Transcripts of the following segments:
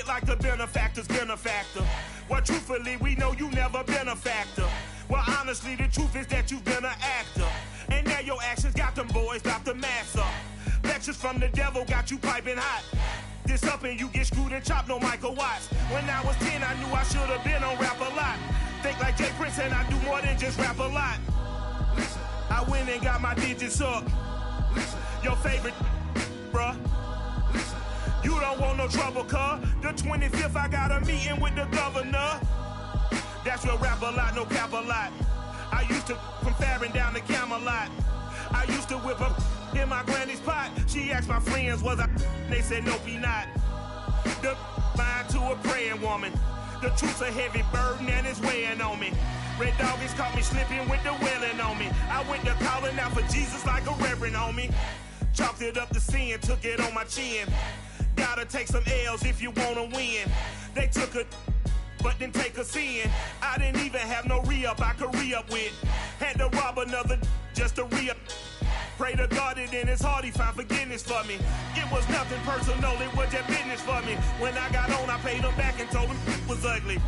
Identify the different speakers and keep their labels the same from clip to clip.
Speaker 1: it like the benefactor's benefactor. Well, truthfully, we know you never been a factor. Well, honestly, the truth is that you've been an actor. And now your actions got them boys about to mass up. Lectures from the devil got you piping hot. This up and you get screwed and chopped, no Michael Watts. When I was 10, I knew I should have been on rap a lot. Think like Jay Prince and I do more than just rap a lot. Listen, I went and got my digits up. Listen, your favorite, bruh. Listen, you don't want no trouble, cuz. The 25th, I got a meeting with the governor. That's real rap a lot, no cap a lot. I used to from Farron down to Camelot. I used to whip up in my granny's pot. She asked my friends, was I? They said, nope, he not. The line to a praying woman. The truth's a heavy burden and it's weighing on me. Red doggies caught me slipping with the wailing on me. I went to calling out for Jesus like a reverend on me. Chalked it up to sin, took it on my chin. Gotta take some L's if you wanna win. They took a but didn't take a sin. I didn't even have no re-up I could re-up with. Had to rob another just to re-up. Pray to God it in his heart he found forgiveness for me. It was nothing personal, it was just business for me. When I got on, I paid him back and told him it was ugly.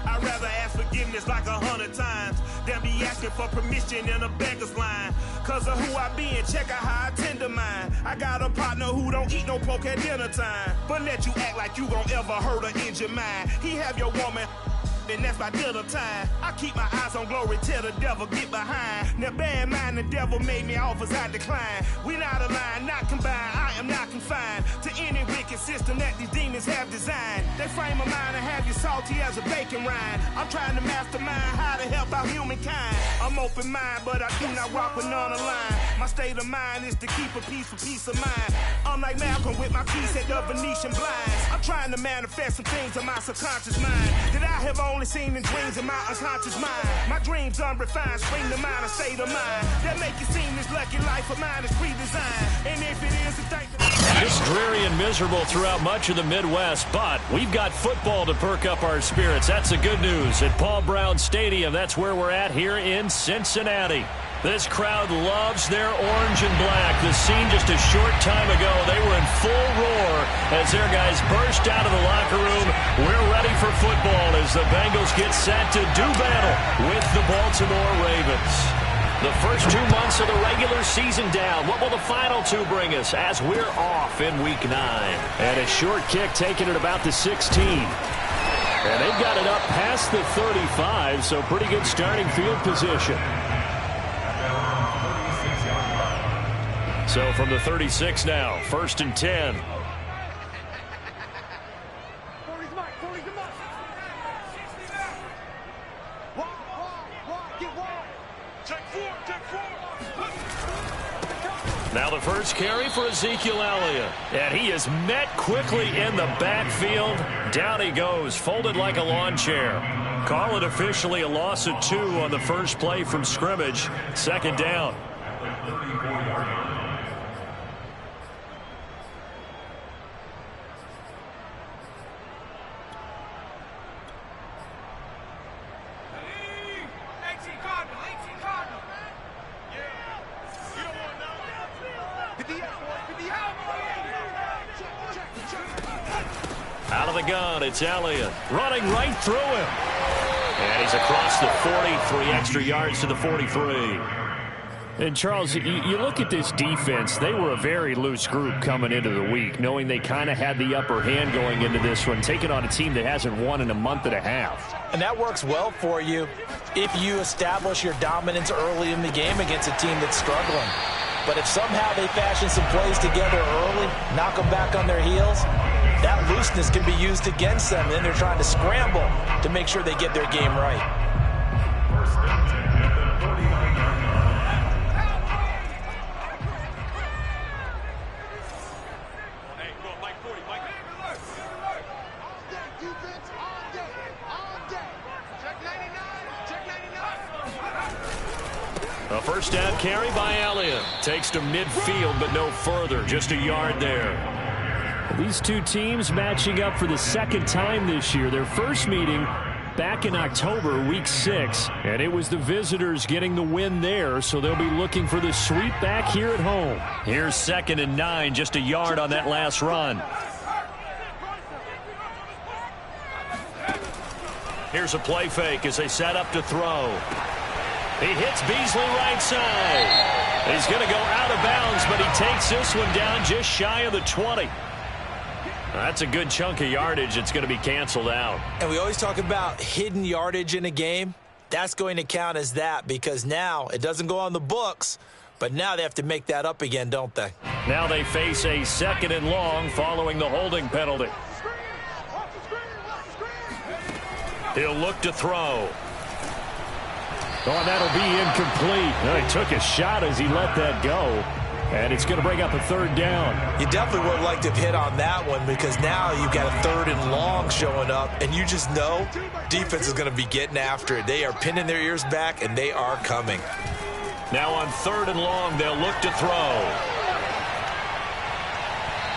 Speaker 1: I'd rather ask forgiveness like 100 times than be asking for permission in a beggar's line. Cause of who I be and check out how I tend to mine. I got a partner who don't eat no pork at dinner time, but let you act like you gon' ever hurt or injure mine. He have your woman, and that's my dinner time. I keep my eyes on glory till the devil get behind. Now bad mind, the devil made me offers I decline. We not aligned, not combined, I am not confined to any wicked system that these demons have designed. They frame a mind and have you salty as a bacon rind. I'm trying to mastermind how to help out humankind. I'm open mind, but I do not walk with none aligned. My state of mind is to keep a peace of mind. I'm like Malcolm with my piece at the Venetian blinds. I'm trying to manifest some things in my subconscious mind that I have only seen in dreams in my unconscious mind. My dreams unrefined, spring to mind, a state of mind that make you seem this lucky life of mine is pre-designed. And if it is, it's thank
Speaker 2: It's dreary and miserable throughout much of the Midwest, but we've got football to perk up our spirits. That's the good news at Paul Brown Stadium. That's where we're at here in Cincinnati. This crowd loves their orange and black. The scene just a short time ago, they were in full roar as their guys burst out of the locker room. We're ready for football as the Bengals get set to do battle with the Baltimore Ravens. The first 2 months of the regular season down. What will the final two bring us as we're off in Week 9? And a short kick taken at about the 16. And they've got it up past the 35, so pretty good starting field position. So from the 36 now, 1st and 10. Now the first carry for Ezekiel Elliott. And he is met quickly in the backfield. Down he goes, folded like a lawn chair. Call it officially a loss of 2 on the first play from scrimmage. 2nd down. Out of the gun, it's Elliott running right through him. And he's across the 40, 3 extra yards to the 43. And, Charles, you look at this defense, they were a very loose group coming into the week, knowing they kind of had the upper hand going into this one, taking on a team that hasn't won in a month and a half.
Speaker 3: And that works well for you if you establish your dominance early in the game against a team that's struggling. But if somehow they fashion some plays together early, knock them back on their heels, that looseness can be used against them. Then they're trying to scramble to make sure they get their game right.
Speaker 2: A first down carry by Elliott. Takes to midfield, but no further. Just a yard there.
Speaker 4: These two teams matching up for the 2nd time this year. Their first meeting back in October, Week 6. And it was the visitors getting the win there, so they'll be looking for the sweep back here at home.
Speaker 2: Here's 2nd and 9, just a yard on that last run. Here's a play fake as they set up to throw. He hits Beasley right side. He's going to go out of bounds, but he takes this one down just shy of the 20. That's a good chunk of yardage. It's going to be canceled out.
Speaker 3: And we always talk about hidden yardage in a game. That's going to count as that because now it doesn't go on the books, but now they have to make that up again, don't they?
Speaker 2: Now they face a 2nd and long following the holding penalty. He'll look to throw.
Speaker 4: Oh, and that'll be incomplete. Well, he took a shot as he let that go, and it's going to bring up a 3rd down.
Speaker 3: You definitely would like to have hit on that one because now you've got a 3rd and long showing up, and you just know defense is going to be getting after it. They are pinning their ears back, and they are coming.
Speaker 2: Now on 3rd and long, they'll look to throw.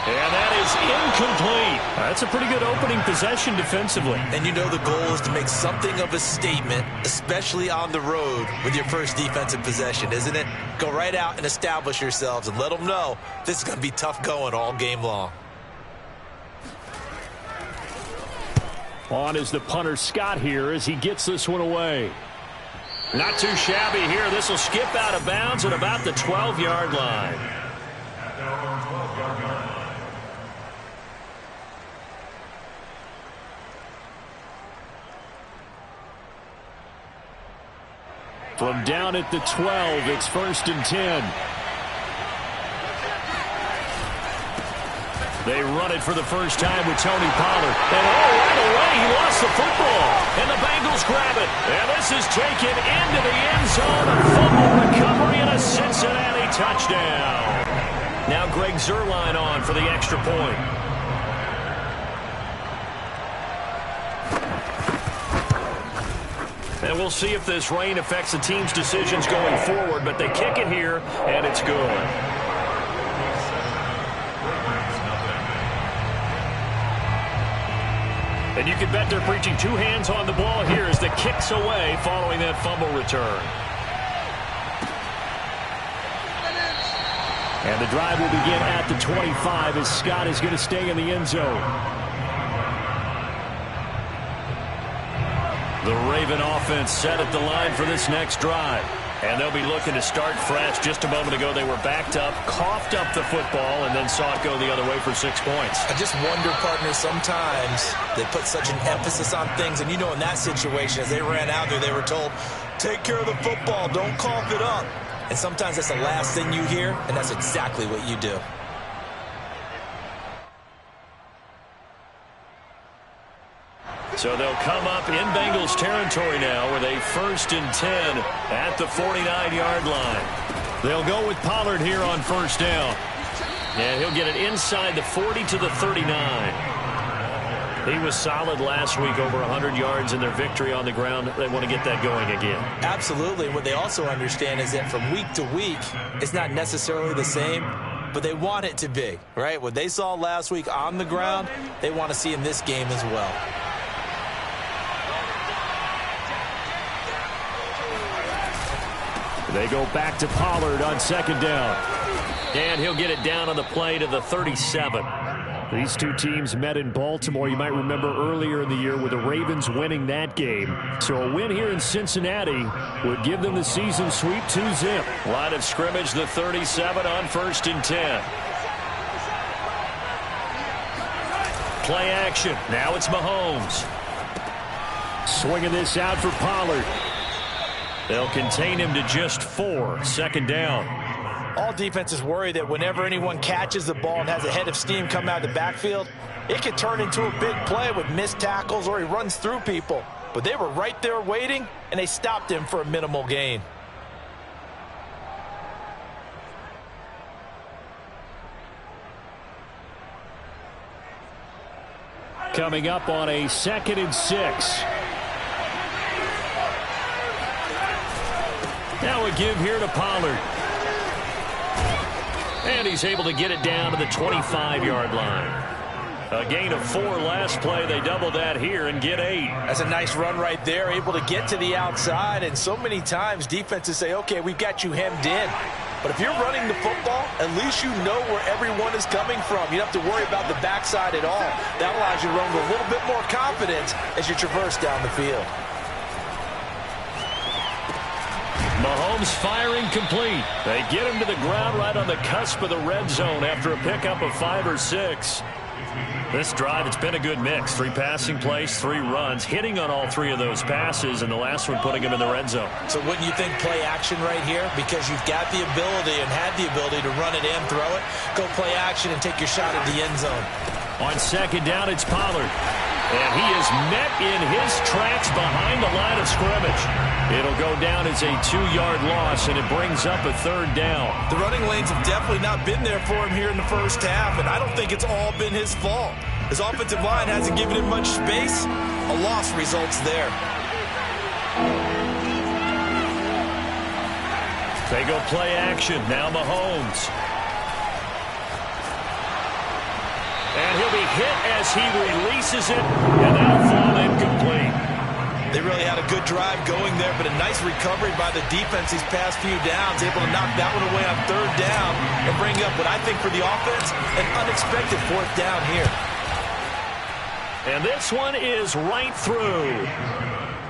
Speaker 2: And that is incomplete.
Speaker 4: That's a pretty good opening possession defensively.
Speaker 3: And you know the goal is to make something of a statement, especially on the road with your first defensive possession, isn't it? Go right out and establish yourselves and let them know this is going to be tough going all game long.
Speaker 4: On is the punter Scott here as he gets this one away.
Speaker 2: Not too shabby here. This will skip out of bounds at about the 12-yard line.
Speaker 4: From down at the 12, it's 1st and 10.
Speaker 2: They run it for the first time with Tony Pollard. And right away, he lost the football. And the Bengals grab it. And this is taken into the end zone. A fumble recovery and a Cincinnati touchdown. Now Greg Zuerlein on for the extra point. And we'll see if this rain affects the team's decisions going forward, but they kick it here, and it's good. And you can bet they're preaching 2 hands on the ball here as the kick's away following that fumble return.
Speaker 4: And the drive will begin at the 25 as Scott is going to stay in the end zone. The Raven offense set at the line for this next drive. And they'll be looking to start fresh. Just a moment ago, they were backed up, coughed up the football, and then saw it go the other way for 6 points.
Speaker 3: I just wonder, partner, sometimes they put such an emphasis on things. And you know, in that situation, as they ran out there, they were told, take care of the football, don't cough it up. And sometimes that's the last thing you hear, and that's exactly what you do.
Speaker 2: So they'll come up in Bengals territory now with a 1st and 10 at the 49-yard line. They'll go with Pollard here on 1st down. And he'll get it inside the 40 to the 39. He was solid last week, over 100 yards in their victory on the ground. They want to get that going again.
Speaker 3: Absolutely. What they also understand is that from week to week, it's not necessarily the same, but they want it to be, right? What they saw last week on the ground, they want to see in this game as well.
Speaker 4: They go back to Pollard on 2nd down.
Speaker 2: And he'll get it down on the play to the 37.
Speaker 4: These two teams met in Baltimore. You might remember earlier in the year with the Ravens winning that game. So a win here in Cincinnati would give them the season sweep 2-zip.
Speaker 2: Line of scrimmage, the 37 on 1st and 10. Play action. Now it's Mahomes.
Speaker 4: Swinging this out for Pollard.
Speaker 2: They'll contain him to just 4. 2nd down.
Speaker 3: All defenses worry that whenever anyone catches the ball and has a head of steam come out of the backfield, it could turn into a big play with missed tackles or he runs through people. But they were right there waiting, and they stopped him for a minimal gain.
Speaker 4: Coming up on a 2nd and 6.
Speaker 2: Now a give here to Pollard. And he's able to get it down to the 25-yard line. A gain of 4 last play. They double that here and get 8.
Speaker 3: That's a nice run right there, able to get to the outside. And so many times defenses say, okay, we've got you hemmed in. But if you're running the football, at least you know where everyone is coming from. You don't have to worry about the backside at all. That allows you to run with a little bit more confidence as you traverse down the field.
Speaker 2: Mahomes firing complete. They get him to the ground right on the cusp of the red zone after a pickup of 5 or 6. This drive, it's been a good mix. 3 passing plays, 3 runs, hitting on all 3 of those passes, and the last one putting him in the red zone.
Speaker 3: So wouldn't you think play action right here? Because you've got the ability and had the ability to run it in, throw it, go play action, and take your shot at the end zone.
Speaker 2: On second down, it's Pollard. And he is met in his tracks behind the line of scrimmage. It'll go down as a 2-yard loss, and it brings up a 3rd down.
Speaker 3: The running lanes have definitely not been there for him here in the first half, and I don't think it's all been his fault. His offensive line hasn't given him much space. A loss results there.
Speaker 2: They go play action. Now Mahomes. And he'll be hit as he releases it, and that'll fall incomplete.
Speaker 3: They really had a good drive going there, but a nice recovery by the defense these past few downs, able to knock that one away on 3rd down and bring up what I think for the offense, an unexpected 4th down here.
Speaker 2: And this one is right through.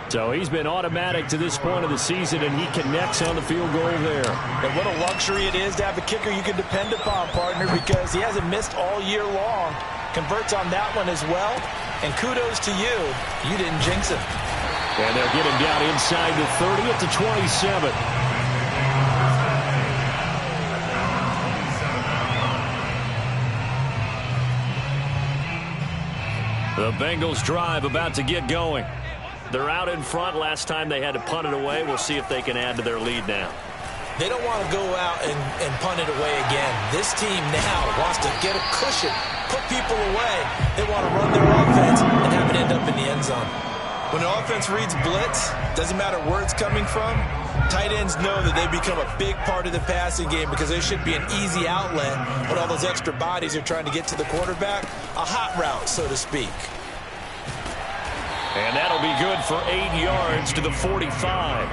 Speaker 2: So he's been automatic to this point of the season, and he connects on the field goal there.
Speaker 3: And what a luxury it is to have a kicker you can depend upon, partner, because he hasn't missed all year long. Converts on that one as well. And kudos to you. You didn't jinx him.
Speaker 2: And they'll get him down inside the 30 at the 27. The Bengals drive about to get going. They're out in front. Last time they had to punt it away. We'll see if they can add to their lead now.
Speaker 3: They don't want to go out and punt it away again. This team now wants to get a cushion, put people away. They want to run their offense and have it end up in the end zone. When the offense reads blitz, doesn't matter where it's coming from, tight ends know that they become a big part of the passing game because there should be an easy outlet when all those extra bodies are trying to get to the quarterback. A hot route, so to speak.
Speaker 2: And that'll be good for 8 yards to the 45.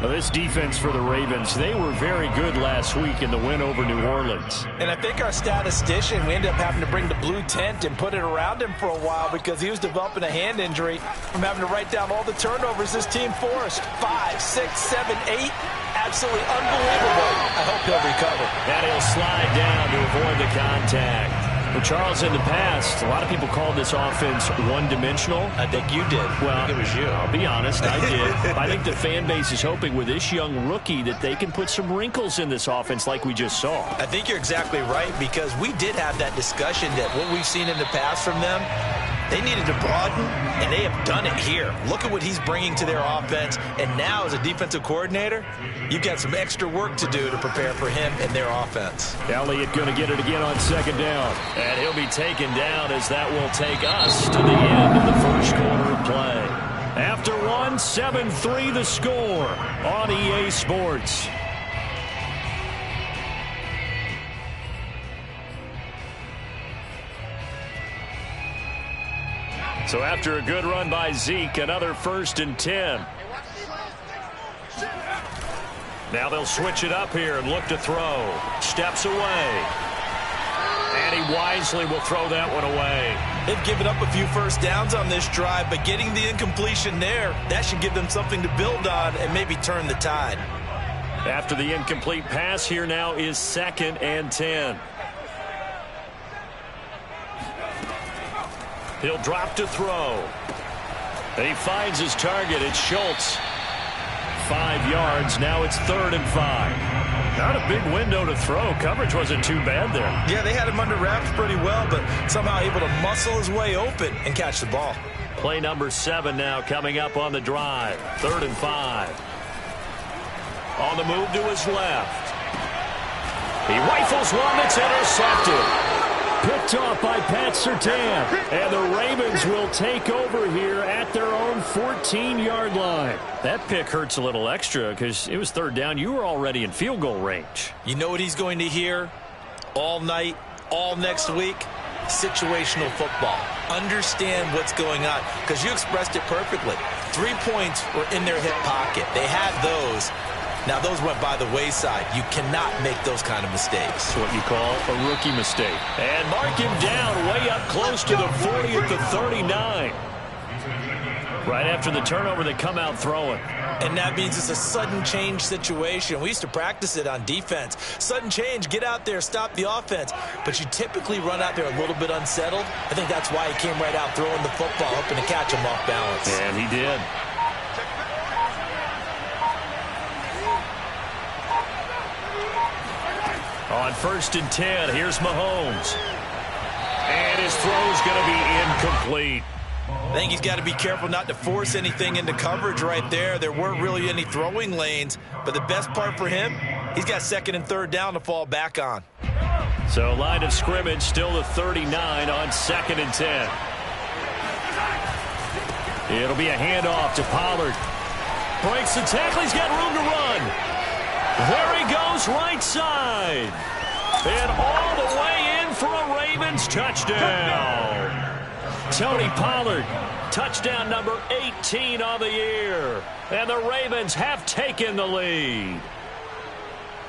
Speaker 2: Now this defense for the Ravens, they were very good last week in the win over New Orleans.
Speaker 3: And I think our statistician, we ended up having to bring the blue tent and put it around him for a while because he was developing a hand injury from having to write down all the turnovers this team forced. 5, 6, 7, 8. Absolutely unbelievable. I hope he'll recover.
Speaker 2: And he'll slide down to avoid the contact. Well, Charles, in the past, a lot of people called this offense one-dimensional.
Speaker 3: I think you did.
Speaker 2: Well,
Speaker 3: I think it was you.
Speaker 2: I'll be honest, I did. I think the fan base is hoping with this young rookie that they can put some wrinkles in this offense like we just saw.
Speaker 3: I think you're exactly right because we did have that discussion that what we've seen in the past from them, they needed to broaden, and they have done it here. Look at what he's bringing to their offense, and now as a defensive coordinator, you've got some extra work to do to prepare for him and their offense.
Speaker 2: Elliott going to get it again on second down, and he'll be taken down as that will take us to the end of the first quarter of play. After one, 7-3 the score on EA Sports. So after a good run by Zeke, another 1st and 10. Now they'll switch it up here and look to throw. Steps away. And he wisely will throw that one away.
Speaker 3: They've given up a few first downs on this drive, but getting the incompletion there, that should give them something to build on and maybe turn the tide.
Speaker 2: After the incomplete pass, here now is 2nd and 10. He'll drop to throw. And he finds his target. It's Schultz. 5 yards. Now it's 3rd and 5. Not a big window to throw. Coverage wasn't too bad there.
Speaker 3: Yeah, they had him under wraps pretty well, but somehow able to muscle his way open and catch the ball.
Speaker 2: Play number 7 now coming up on the drive. 3rd and 5. On the move to his left. He rifles one that's intercepted. Picked off by Pat Surtain. And the Ravens will take over here at their own 14-yard line. That pick hurts a little extra because it was 3rd down. You were already in field goal range.
Speaker 3: You know what he's going to hear all night, all next week? Situational football. Understand what's going on because you expressed it perfectly. 3 points were in their hip pocket. They had those. Now, those went by the wayside. You cannot make those kind of mistakes.
Speaker 2: That's what you call a rookie mistake. And mark him down way up close to the 40 at the 39. Right after the turnover, they come out throwing.
Speaker 3: And that means it's a sudden change situation. We used to practice it on defense. Sudden change, get out there, stop the offense. But you typically run out there a little bit unsettled. I think that's why he came right out throwing the football, hoping to catch him off balance.
Speaker 2: And he did. On 1st and 10, here's Mahomes. And his throw's going to be incomplete.
Speaker 3: I think he's got to be careful not to force anything into coverage right there. There weren't really any throwing lanes, but the best part for him, he's got 2nd and 3rd down to fall back on.
Speaker 2: So line of scrimmage still the 39 on 2nd and 10. It'll be a handoff to Pollard. Breaks the tackle. He's got room to run. There he goes, right side. And all the way in for a Ravens touchdown. Tony Pollard, touchdown number 18 on the year. And the Ravens have taken the lead.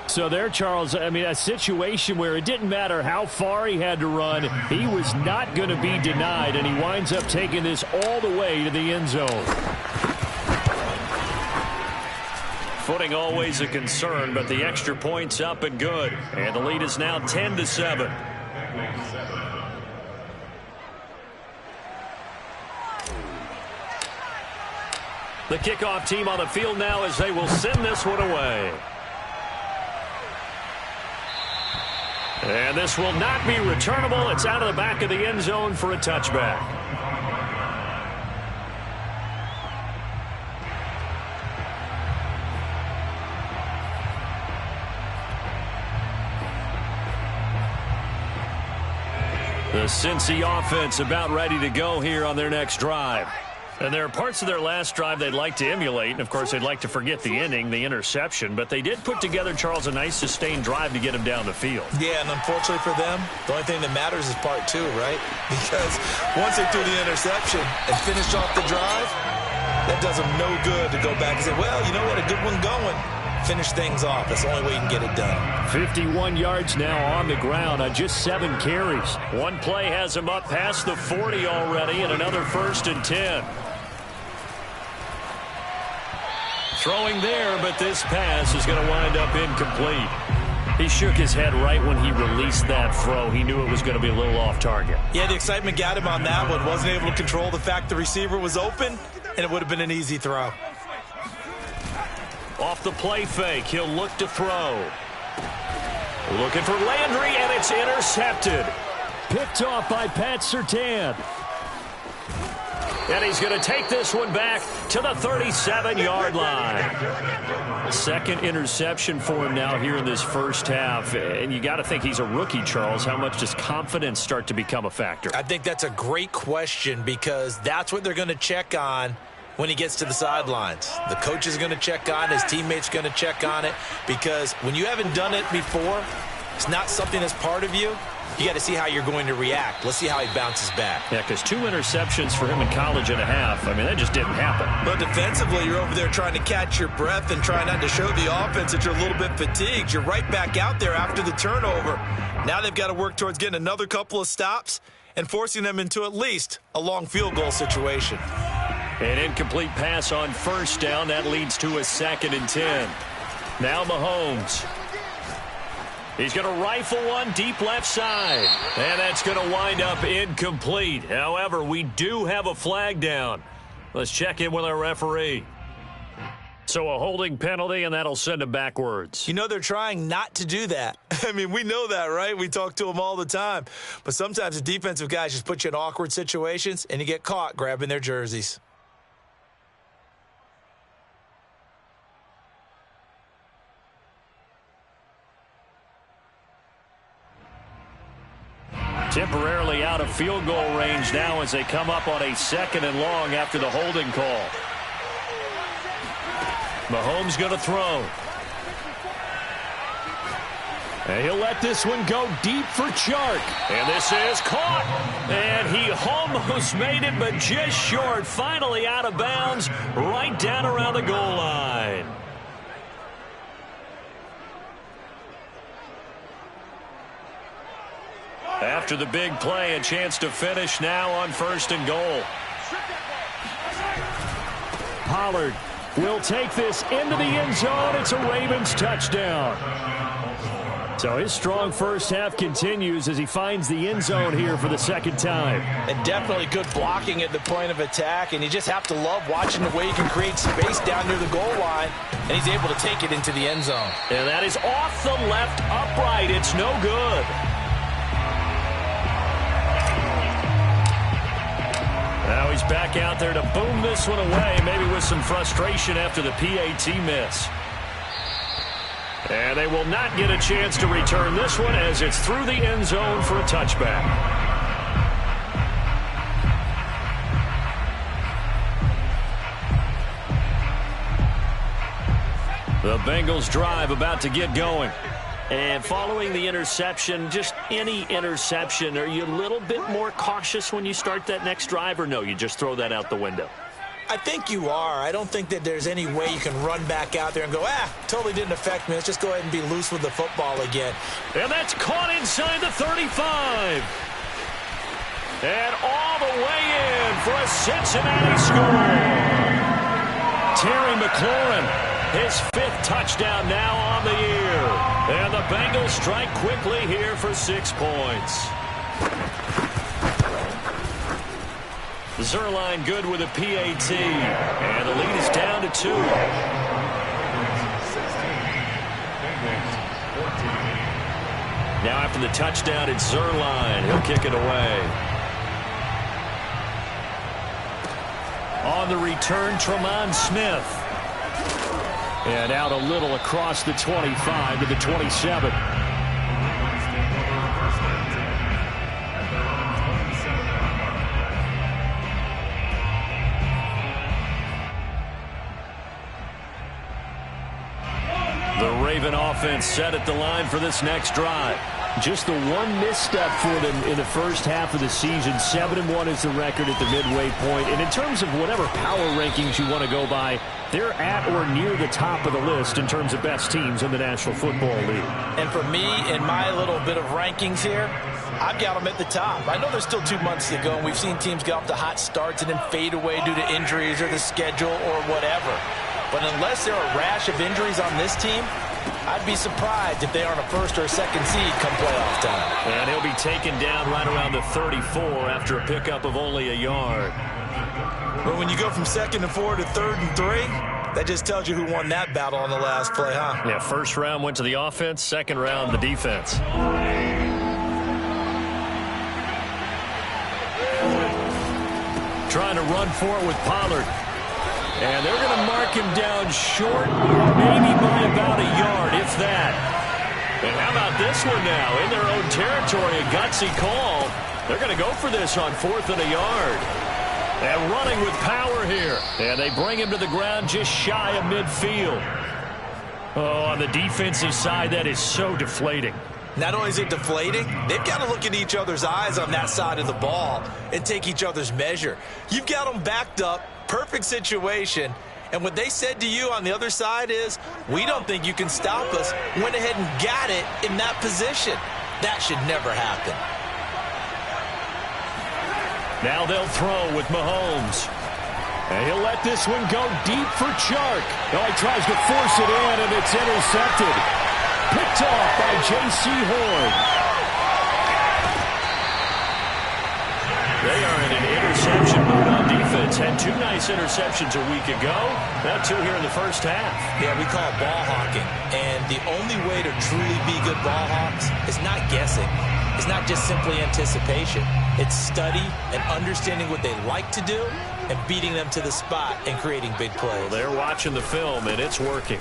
Speaker 4: So there, Charles, I mean, a situation where it didn't matter how far he had to run. He was not going to be denied, and he winds up taking this all the way to the end zone.
Speaker 2: Footing always a concern, but the extra point's up and good. And the lead is now 10-7. The kickoff team on the field now as they will send this one away. And this will not be returnable. It's out of the back of the end zone for a touchback. The Cincy offense about ready to go here on their next drive. And there are parts of their last drive they'd like to emulate. And, of course, they'd like to forget the inning, the interception. But they did put together, Charles, a nice sustained drive to get him down the field.
Speaker 3: Yeah, and unfortunately for them, the only thing that matters is part 2, right? Because once they threw the interception and finished off the drive, that does them no good to go back and say, well, you know what, a good one going. Finish things off. That's the only way you can get it done.
Speaker 4: 51 yards now on the ground on just 7 carries.
Speaker 2: One play has him up past the 40 already, and another 1st and 10. Throwing there, but this pass is going to wind up incomplete. He shook his head right when he released that throw. He knew it was going to be a little off target.
Speaker 3: Yeah, the excitement got him on that one. Wasn't able to control the fact the receiver was open, and it would have been an easy throw.
Speaker 2: Off the play fake, he'll look to throw. Looking for Landry, and it's intercepted.
Speaker 4: Picked off by Pat Surtain.
Speaker 2: And he's going to take this one back to the 37-yard line. Second interception for him now here in this first half. And you got to think he's a rookie, Charles. How much does confidence start to become a factor?
Speaker 3: I think that's a great question because that's what they're going to check on when he gets to the sidelines. The coach is going to check on it. His teammates going to check on it because when you haven't done it before, it's not something that's part of you. You got to see how you're going to react. Let's see how he bounces back.
Speaker 2: Yeah, because 2 interceptions for him in college and a half. I mean, that just didn't happen.
Speaker 3: But defensively, you're over there trying to catch your breath and try not to show the offense that you're a little bit fatigued. You're right back out there after the turnover. Now they've got to work towards getting another couple of stops and forcing them into at least a long field goal situation.
Speaker 2: An incomplete pass on 1st down. That leads to a 2nd and 10. Now Mahomes. He's going to rifle one deep left side. And that's going to wind up incomplete. However, we do have a flag down. Let's check in with our referee. So a holding penalty, and that'll send him backwards.
Speaker 3: You know they're trying not to do that. I mean, we know that, right? We talk to them all the time. But sometimes the defensive guys just put you in awkward situations, and you get caught grabbing their jerseys.
Speaker 2: Temporarily out of field goal range now as they come up on a 2nd and long after the holding call. Mahomes going to throw.
Speaker 4: And he'll let this one go deep for Chark.
Speaker 2: And this is caught. And he almost made it, but just short. Finally out of bounds, right down around the goal line. After the big play, a chance to finish now on 1st and goal.
Speaker 4: Pollard will take this into the end zone. It's a Ravens touchdown. So his strong first half continues as he finds the end zone here for the second time.
Speaker 3: And definitely good blocking at the point of attack, and you just have to love watching the way he can create space down near the goal line, and he's able to take it into the end zone.
Speaker 2: And that is off the left upright. It's no good. Now he's back out there to boom this one away, maybe with some frustration after the PAT miss. And they will not get a chance to return this one as it's through the end zone for a touchback. The Bengals drive about to get going. And following the interception, just any interception, are you a little bit more cautious when you start that next drive, or no, you just throw that out the window?
Speaker 3: I think you are. I don't think that there's any way you can run back out there and go, totally didn't affect me. Let's just go ahead and be loose with the football again.
Speaker 2: And that's caught inside the 35. And all the way in for a Cincinnati score. Terry McLaurin, his 5th touchdown now on the year. And the Bengals strike quickly here for 6 points. Zerline good with a PAT. And the lead is down to 2. Now after the touchdown, it's Zerline. He'll kick it away. On the return, Tremont Smith. And out a little across the 25 to the 27. The Raven offense set at the line for this next drive. Just the one misstep for them in the first half of the season. 7-1 is the record at the midway point. And in terms of whatever power rankings you want to go by, they're at or near the top of the list in terms of best teams in the National Football League.
Speaker 3: And for me, in my little bit of rankings here, I've got them at the top. I know there's still 2 months to go, and we've seen teams get off to hot starts and then fade away due to injuries or the schedule or whatever. But unless there are a rash of injuries on this team, I'd be surprised if they aren't a 1st or a 2nd seed come playoff time.
Speaker 2: And he'll be taken down right around the 34 after a pickup of only a yard.
Speaker 3: But when you go from 2nd and 4 to 3rd and 3, that just tells you who won that battle on the last play, huh?
Speaker 2: Yeah, 1st round went to the offense, 2nd round the defense. Trying to run for it with Pollard. And they're going to mark him down short, maybe by about a yard, if that. And how about this one now? In their own territory, a gutsy call. They're going to go for this on 4th and a yard. And running with power here. And they bring him to the ground just shy of midfield. Oh, on the defensive side, that is so deflating.
Speaker 3: Not only is it deflating, they've got to look in each other's eyes on that side of the ball and take each other's measure. You've got them backed up, perfect situation, and what they said to you on the other side is, we don't think you can stop us. Went ahead and got it in that position. That should never happen.
Speaker 2: Now they'll throw with Mahomes. And he'll let this one go deep for Chark. Oh, he tries to force it in, and it's intercepted. Picked off by J.C. Horn. They are in an interception mood on defense. Had 2 nice interceptions a week ago. Now 2 here in the first half.
Speaker 3: Yeah, we call it ball hawking. And the only way to truly be good ball hawks is not guessing. It's not just simply anticipation. It's study and understanding what they like to do and beating them to the spot and creating big plays.
Speaker 2: Well, they're watching the film, and it's working.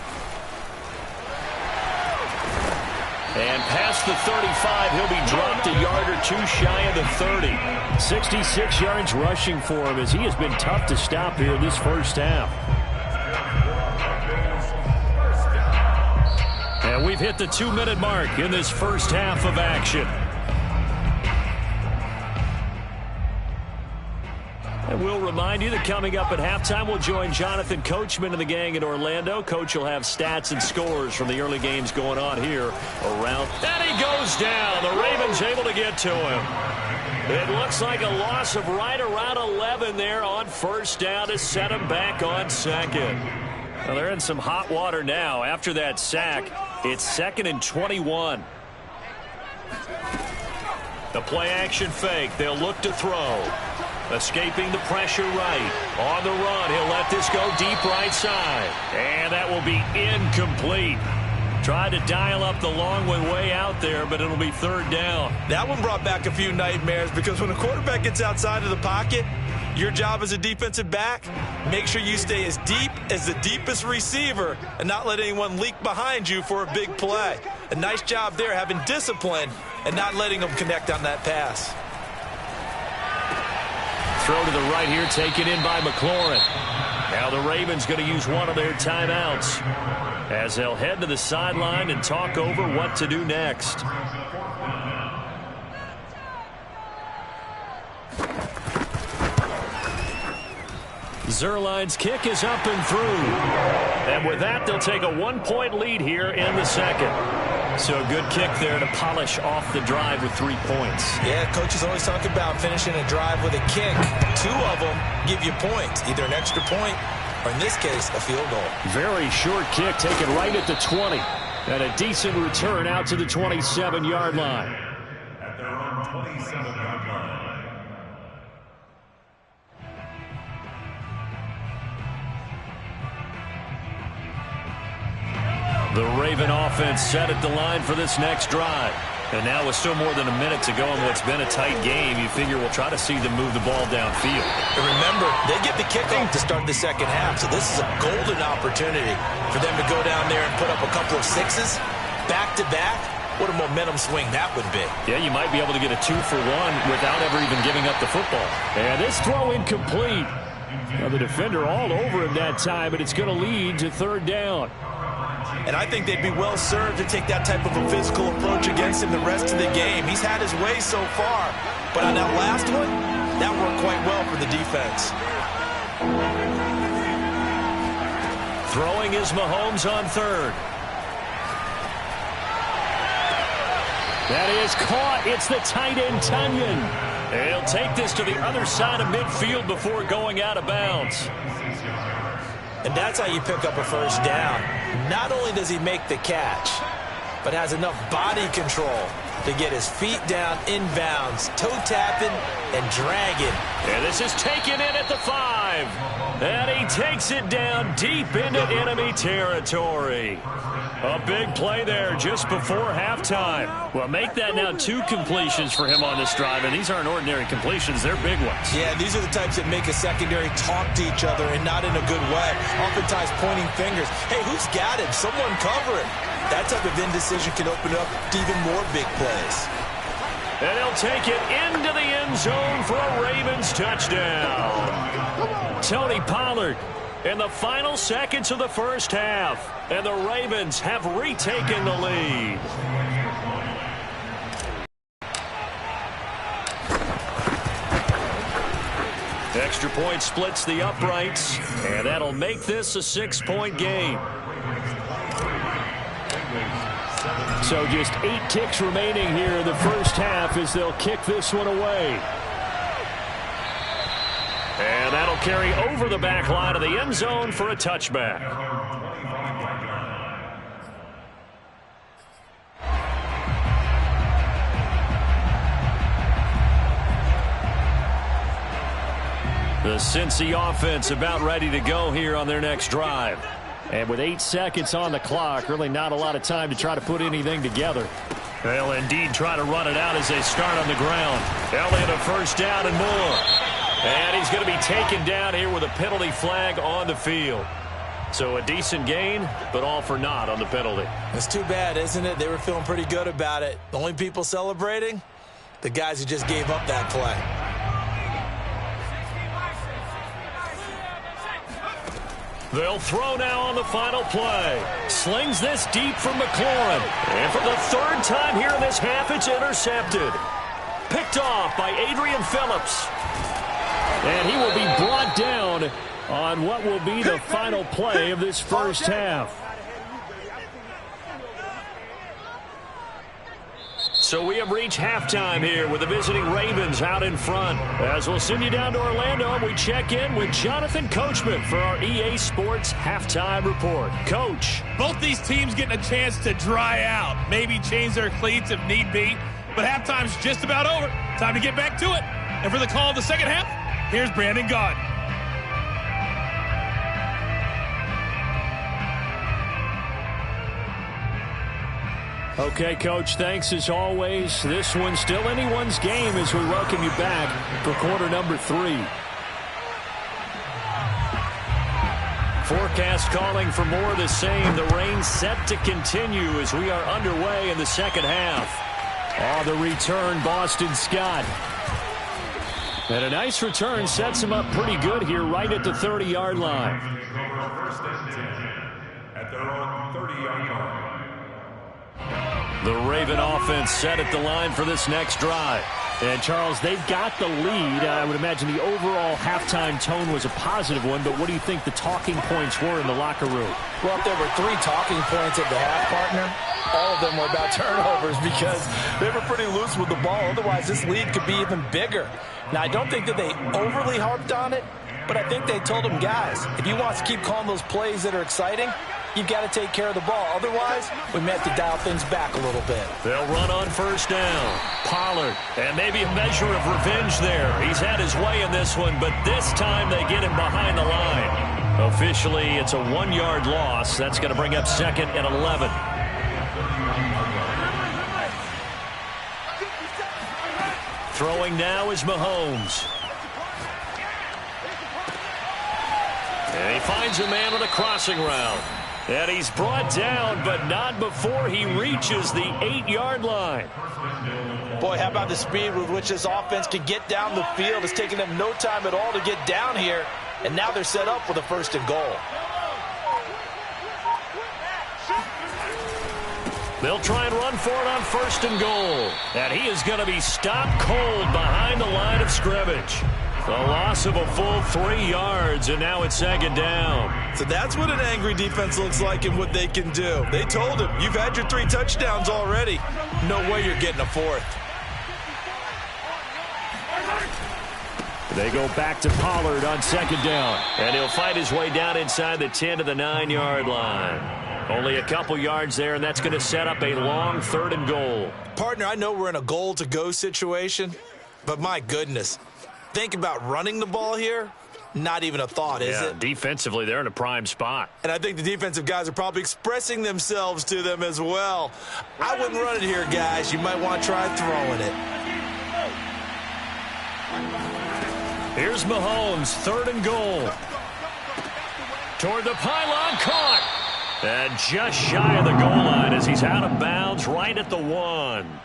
Speaker 2: And past the 35, he'll be dropped a yard or 2 shy of the 30. 66 yards rushing for him as he has been tough to stop here in this first half. And we've hit the 2-minute mark in this first half of action. And we'll remind you that coming up at halftime, we'll join Jonathan Coachman and the gang in Orlando. Coach will have stats and scores from the early games going on here around. And he goes down. The Ravens Ravens able to get to him. It looks like a loss of right around 11 there on first down to set him back on second. Well, they're in some hot water now. After that sack, it's 2nd and 21. The play-action fake. They'll look to throw. Escaping the pressure right. On the run, he'll let this go deep right side. And that will be incomplete. Tried to dial up the long way out there, but it'll be 3rd down.
Speaker 3: That one brought back a few nightmares because when a quarterback gets outside of the pocket, your job as a defensive back, make sure you stay as deep as the deepest receiver and not let anyone leak behind you for a big play. A nice job there having discipline and not letting them connect on that pass.
Speaker 2: Throw to the right here, taken in by McLaurin. Now the Ravens going to use one of their timeouts as they'll head to the sideline and talk over what to do next. Zerline's kick is up and through. And with that, they'll take a 1-point lead here in the second. So a good kick there to polish off the drive with 3 points.
Speaker 3: Yeah, coaches always talk about finishing a drive with a kick. 2 of them give you points, either an extra point or, in this case, a field goal.
Speaker 4: Very short kick taken right at the 20. And a decent return out to the 27-yard line.
Speaker 1: At their own 27-yard line.
Speaker 2: The Raven offense set at the line for this next drive. And now with still more than a minute to go in what's been a tight game, you figure we'll try to see them move the ball downfield.
Speaker 3: And remember, they get the kickoff to start the second half, so this is a golden opportunity for them to go down there and put up a couple of sixes back-to-back. What a momentum swing that would be.
Speaker 2: Yeah, you might be able to get a 2-for-1 without ever even giving up the football.
Speaker 4: And this throw incomplete. Now the defender all over him that time, but it's going to lead to 3rd down.
Speaker 3: And I think they'd be well served to take that type of a physical approach against him the rest of the game. He's had his way so far, but on that last one, that worked quite well for the defense.
Speaker 2: Throwing is Mahomes on 3rd.
Speaker 4: That is caught. It's the tight end, Tunyon.
Speaker 2: He'll take this to the other side of midfield before going out of bounds.
Speaker 3: And that's how you pick up a first down. Not only does he make the catch, but has enough body control to get his feet down inbounds, toe tapping and dragging.
Speaker 2: And this is taken in at the 5. And he takes it down deep into enemy territory. A big play there just before halftime. Well, make that now 2 completions for him on this drive, and these aren't ordinary completions. They're big ones.
Speaker 3: Yeah, these are the types that make a secondary talk to each other and not in a good way. Oftentimes pointing fingers. Hey, who's got him? Someone cover it. That type of indecision can open up to even more big plays.
Speaker 2: And he'll take it into the end zone for a Ravens touchdown. Tony Pollard in the final seconds of the first half. And the Ravens have retaken the lead. Extra point splits the uprights, and that'll make this a 6-point game.
Speaker 4: So just 8 kicks remaining here in the first half as they'll kick this one away.
Speaker 2: And that'll carry over the back line of the end zone for a touchback. The Cincy offense about ready to go here on their next drive.
Speaker 4: And with 8 seconds on the clock, really not a lot of time to try to put anything together.
Speaker 2: They'll indeed try to run it out as they start on the ground. Elliott a first down and more. And he's going to be taken down here with a penalty flag on the field. So a decent gain, but all for naught on the penalty.
Speaker 3: It's too bad, isn't it? They were feeling pretty good about it. The only people celebrating, the guys who just gave up that play.
Speaker 2: They'll throw now on the final play. Slings this deep from McLaurin. And for the 3rd time here in this half, it's intercepted. Picked off by Adrian Phillips.
Speaker 4: And he will be brought down on what will be the final play of this first half.
Speaker 2: So we have reached halftime here with the visiting Ravens out in front. As we'll send you down to Orlando, and we check in with Jonathan Coachman for our EA Sports Halftime Report. Coach.
Speaker 5: Both these teams getting a chance to dry out, maybe change their cleats if need be. But halftime's just about over. Time to get back to it. And for the call of the second half, here's Brandon Gaudin.
Speaker 4: Okay, Coach, thanks as always. This one's still anyone's game as we welcome you back for quarter number 3.
Speaker 2: Forecast calling for more of the same. The rain set to continue as we are underway in the second half.
Speaker 4: Oh, the return, Boston Scott. And a nice return sets him up pretty good here right at the 30-yard line.
Speaker 6: First and 10 at their own 30-yard line.
Speaker 2: The Raven offense set at the line for this next drive.
Speaker 4: And, Charles, they've got the lead. I would imagine the overall halftime tone was a positive one, but what do you think the talking points were in the locker room?
Speaker 3: Well, if there were 3 talking points at the half, partner, all of them were about turnovers because they were pretty loose with the ball. Otherwise, this lead could be even bigger. Now, I don't think that they overly harped on it, but I think they told them, guys, if you want to keep calling those plays that are exciting, you've got to take care of the ball. Otherwise, we may have to dial things back a little bit.
Speaker 2: They'll run on first down. Pollard, and maybe a measure of revenge there. He's had his way in this one, but this time they get him behind the line. Officially, it's a 1-yard loss. That's going to bring up second and 11. Throwing now is Mahomes. And he finds a man on a crossing route. And he's brought down, but not before he reaches the 8-yard line.
Speaker 3: Boy, how about the speed with which this offense can get down the field? It's taking them no time at all to get down here. And now they're set up with a 1st and goal.
Speaker 2: They'll try and run for it on 1st and goal. And he is going to be stopped cold behind the line of scrimmage. The loss of a full 3 yards, and now it's 2nd down.
Speaker 7: So that's what an angry defense looks like and what they can do. They told him, you've had your 3 touchdowns already. No way you're getting a 4th.
Speaker 4: They go back to Pollard on 2nd down.
Speaker 2: And he'll fight his way down inside the 10 to the 9-yard line. Only a couple yards there, and that's going to set up a long 3rd and goal.
Speaker 7: Partner, I know we're in a goal-to-go situation, but my goodness. Think about running the ball here. Not even a thought, is it?
Speaker 2: Defensively, they're in a prime spot.
Speaker 7: And I think the defensive guys are probably expressing themselves to them as well. I wouldn't run it here, guys. You might want to try throwing it.
Speaker 2: Here's Mahomes, 3rd and goal. Toward the pylon, caught. And just shy of the goal line as he's out of bounds right at the 1.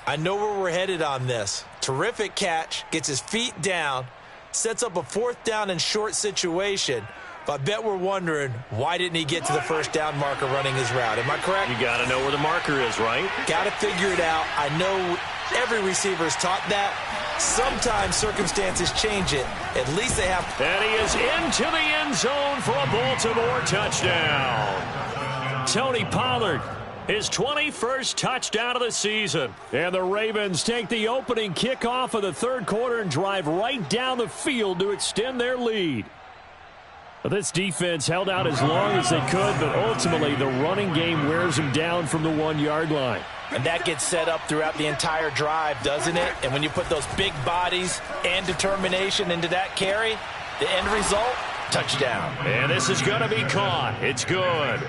Speaker 7: I know where we're headed on this. Terrific catch, gets his feet down, sets up a 4th down and short situation. But I bet we're wondering, why didn't he get to the 1st down marker running his route? Am I correct?
Speaker 2: You got to know where the marker is, right?
Speaker 7: Got to figure it out. I know every receiver is taught that. Sometimes circumstances change it. At least they have.
Speaker 2: And he is into the end zone for a Baltimore touchdown. Tony Pollard, his 21st touchdown of the season.
Speaker 4: And the Ravens take the opening kickoff of the 3rd quarter and drive right down the field to extend their lead. This defense held out as long as they could, but ultimately the running game wears them down from the 1-yard line.
Speaker 3: And that gets set up throughout the entire drive, doesn't it? And when you put those big bodies and determination into that carry, the end result, touchdown.
Speaker 2: And this is going to be caught. It's good.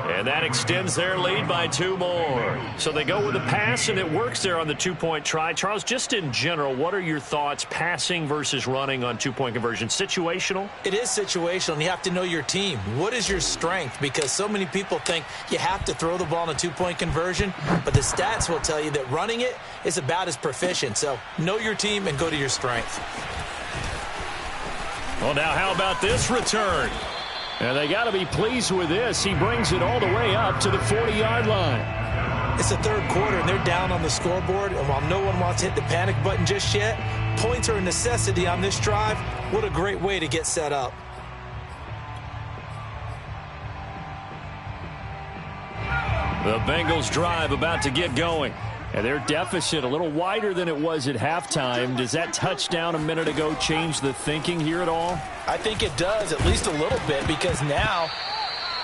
Speaker 2: And that extends their lead by 2 more. So they go with a pass, and it works there on the 2-point try. Charles, just in general, what are your thoughts passing versus running on 2-point conversion? Situational?
Speaker 3: It is situational, and you have to know your team. What is your strength? Because so many people think you have to throw the ball in a 2-point conversion, but the stats will tell you that running it is about as proficient. So know your team and go to your strength.
Speaker 2: Well, now how about this return?
Speaker 4: And they got to be pleased with this. He brings it all the way up to the 40-yard line.
Speaker 3: It's the 3rd quarter, and they're down on the scoreboard. And while no one wants to hit the panic button just yet, points are a necessity on this drive. What a great way to get set up.
Speaker 2: The Bengals drive about to get going.
Speaker 4: And their deficit a little wider than it was at halftime. Does that touchdown a minute ago change the thinking here at all?
Speaker 3: I think it does, at least a little bit, because now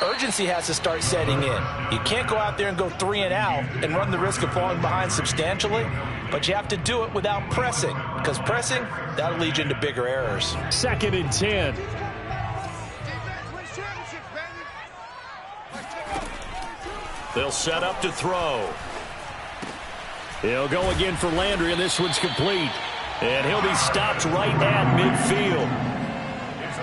Speaker 3: urgency has to start setting in. You can't go out there and go 3 and out and run the risk of falling behind substantially, but you have to do it without pressing, because pressing, that'll lead you into bigger errors.
Speaker 4: 2nd and 10.
Speaker 2: They'll set up to throw.
Speaker 4: He'll go again for Landry, and this one's complete. And he'll be stopped right at midfield.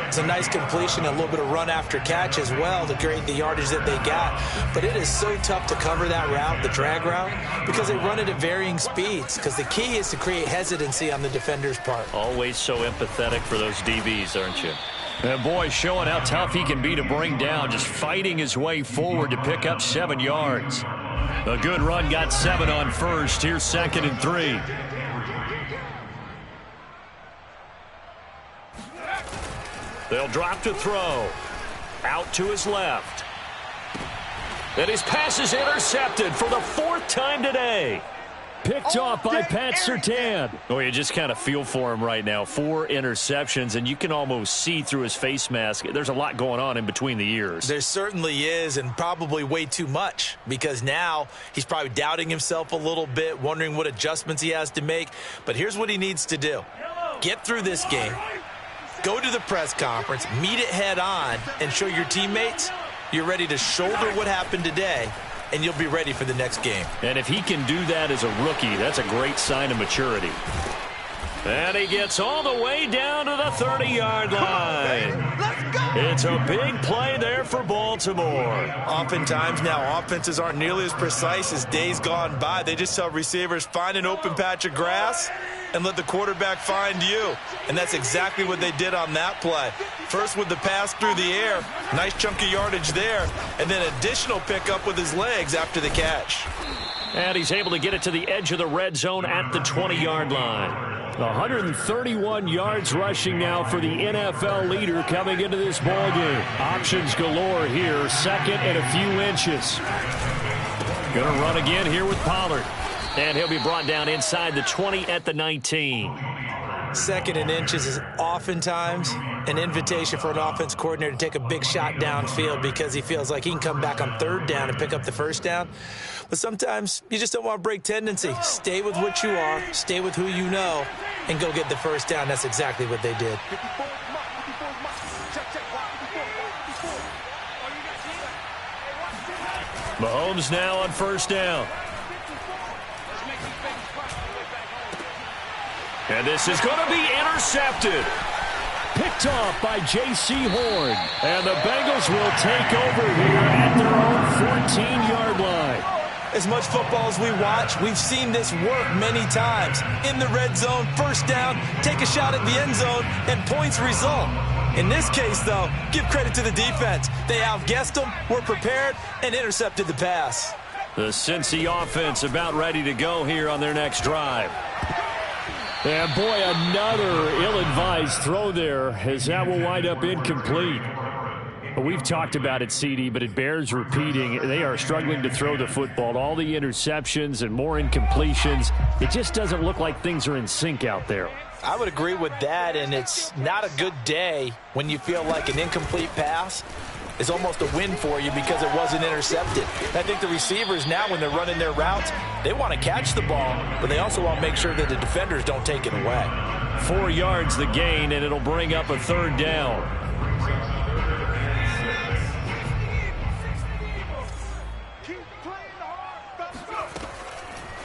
Speaker 7: It's a nice completion, a little bit of run after catch as well to create the yardage that they got. But it is so tough to cover that route, the drag route, because they run it at varying speeds. Because the key is to create hesitancy on the defender's part.
Speaker 2: Always so empathetic for those DBs, aren't you? And boy, showing how tough he can be to bring down, just fighting his way forward to pick up 7 yards. A good run got 7 on first. Here's 2nd and 3. They'll drop to throw. Out to his left. And his pass is intercepted for the 4th time today.
Speaker 4: Picked off by Pat Surtain.
Speaker 2: Oh, you just kind of feel for him right now. 4 interceptions, and you can almost see through his face mask. There's a lot going on in between the ears.
Speaker 7: There certainly is, and probably way too much, because now he's probably doubting himself a little bit, wondering what adjustments he has to make. But here's what he needs to do. Get through this game, go to the press conference, meet it head on, and show your teammates you're ready to shoulder what happened today, and you'll be ready for the next game.
Speaker 2: And if he can do that as a rookie, that's a great sign of maturity. And he gets all the way down to the 30-yard line.
Speaker 1: Let's go!
Speaker 2: It's a big play there for Baltimore.
Speaker 7: Oftentimes now, offenses aren't nearly as precise as days gone by. They just tell receivers, find an open patch of grass and let the quarterback find you. And that's exactly what they did on that play. First with the pass through the air, nice chunk of yardage there, and then additional pickup with his legs after the catch.
Speaker 2: And he's able to get it to the edge of the red zone at the 20-yard line.
Speaker 4: 131 yards rushing now for the NFL leader coming into this ballgame. Options galore here, 2nd and a few inches.
Speaker 2: Going to run again here with Pollard. And he'll be brought down inside the 20 at the 19.
Speaker 7: 2nd and inches is oftentimes an invitation for an offense coordinator to take a big shot downfield because he feels like he can come back on 3rd down and pick up the 1st down. But sometimes you just don't want to break tendency. Stay with what you are, stay with who you know, and go get the 1st down. That's exactly what they did.
Speaker 2: Mahomes now on 1st down. And this is going to be intercepted.
Speaker 4: Picked off by J.C. Horn. And the Bengals will take over here at their own 14-yard line.
Speaker 7: As much football as we watch, we've seen this work many times. In the red zone, 1st down, take a shot at the end zone, and points result. In this case, though, give credit to the defense. They outguessed them, were prepared, and intercepted the pass.
Speaker 2: The Cincy offense about ready to go here on their next drive.
Speaker 4: And boy, another ill-advised throw there, as that will wind up incomplete. We've talked about it, CD, but it bears repeating. They are struggling to throw the football. All the interceptions and more incompletions. It just doesn't look like things are in sync out there.
Speaker 3: I would agree with that, and it's not a good day when you feel like an incomplete pass is almost a win for you because it wasn't intercepted. I think the receivers now, when they're running their routes, they want to catch the ball, but they also want to make sure that the defenders don't take it away.
Speaker 2: 4 yards the gain, and it'll bring up a 3rd down.